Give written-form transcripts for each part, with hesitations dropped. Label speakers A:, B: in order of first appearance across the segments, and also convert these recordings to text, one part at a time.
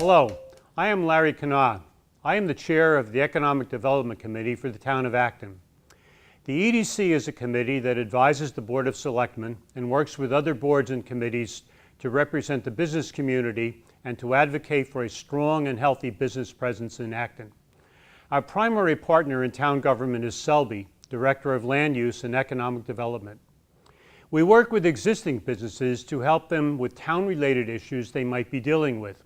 A: Hello, I am Larry Kenah. I am the chair of the Economic Development Committee for the town of Acton. The EDC is a committee that advises the Board of Selectmen and works with other boards and committees to represent the business community and to advocate for a strong and healthy business presence in Acton. Our primary partner in town government is Selby, Director of Land Use and Economic Development. We work with existing businesses to help them with town-related issues they might be dealing with.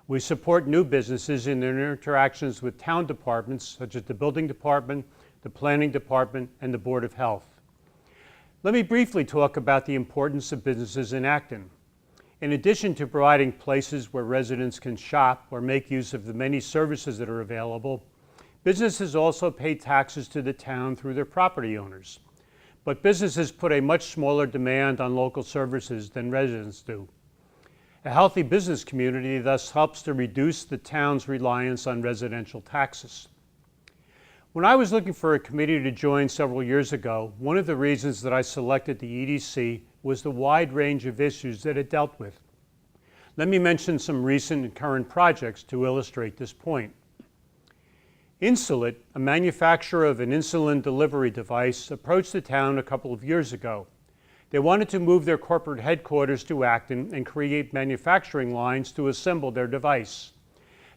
A: We support new businesses in their interactions with town departments such as the Building Department, the Planning Department, and the Board of Health. Let me briefly talk about the importance of businesses in Acton. In addition to providing places where residents can shop or make use of the many services that are available, businesses also pay taxes to the town through their property owners. But businesses put a much smaller demand on local services than residents do. A healthy business community thus helps to reduce the town's reliance on residential taxes. When I was looking for a committee to join several years ago, one of the reasons that I selected the EDC was the wide range of issues that it dealt with. Let me mention some recent and current projects to illustrate this point. Insulet, a manufacturer of an insulin delivery device, approached the town a couple of years ago. They wanted to move their corporate headquarters to Acton and create manufacturing lines to assemble their device.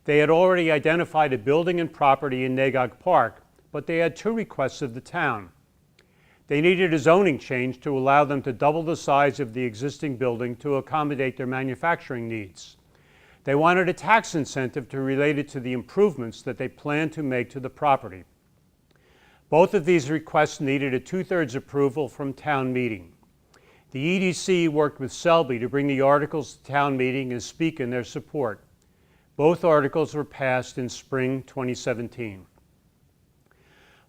A: They had already identified a building and property in Nagog Park, but they had two requests of the town. They needed a zoning change to allow them to double the size of the existing building to accommodate their manufacturing needs. They wanted a tax incentive to relate it to the improvements that they planned to make to the property. Both of these requests needed a 2/3 approval from town meeting. The EDC worked with Selby to bring the articles to town meeting and speak in their support. Both articles were passed in spring 2017.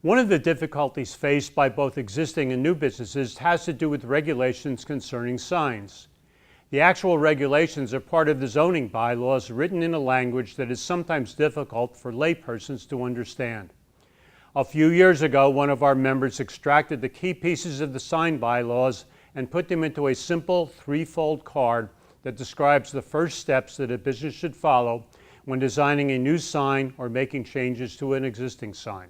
A: One of the difficulties faced by both existing and new businesses has to do with regulations concerning signs. The actual regulations are part of the zoning bylaws written in a language that is sometimes difficult for laypersons to understand. A few years ago, one of our members extracted the key pieces of the sign bylaws and put them into a simple three-fold card that describes the first steps that a business should follow when designing a new sign or making changes to an existing sign.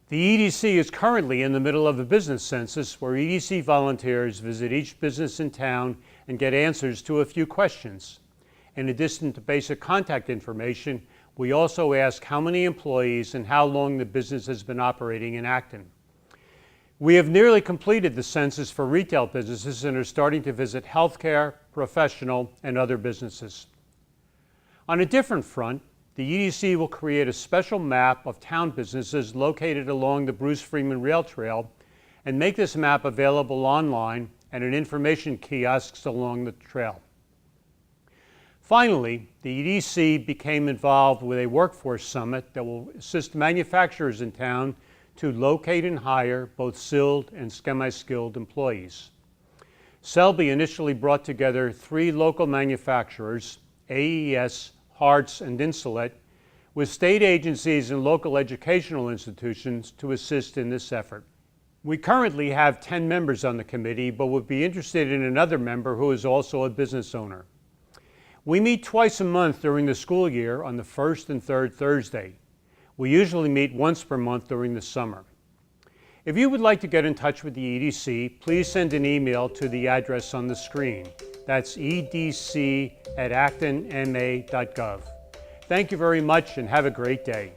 A: The EDC is currently in the middle of a business census where EDC volunteers visit each business in town and get answers to a few questions. In addition to basic contact information, we also ask how many employees and how long the business has been operating in Acton. We have nearly completed the census for retail businesses and are starting to visit healthcare, professional, and other businesses. On a different front, the EDC will create a special map of town businesses located along the Bruce Freeman Rail Trail and make this map available online and in information kiosks along the trail. Finally, the EDC became involved with a workforce summit that will assist manufacturers in town to locate and hire both skilled and semi-skilled employees. Selby initially brought together 3 local manufacturers, AES, Hartz, and Insulet, with state agencies and local educational institutions to assist in this effort. We currently have 10 members on the committee, but would be interested in another member who is also a business owner. We meet twice a month during the school year on the first and third Thursday. We usually meet once per month during the summer. If you would like to get in touch with the EDC, please send an email to the address on the screen. That's edc@actonma.gov. Thank you very much and have a great day.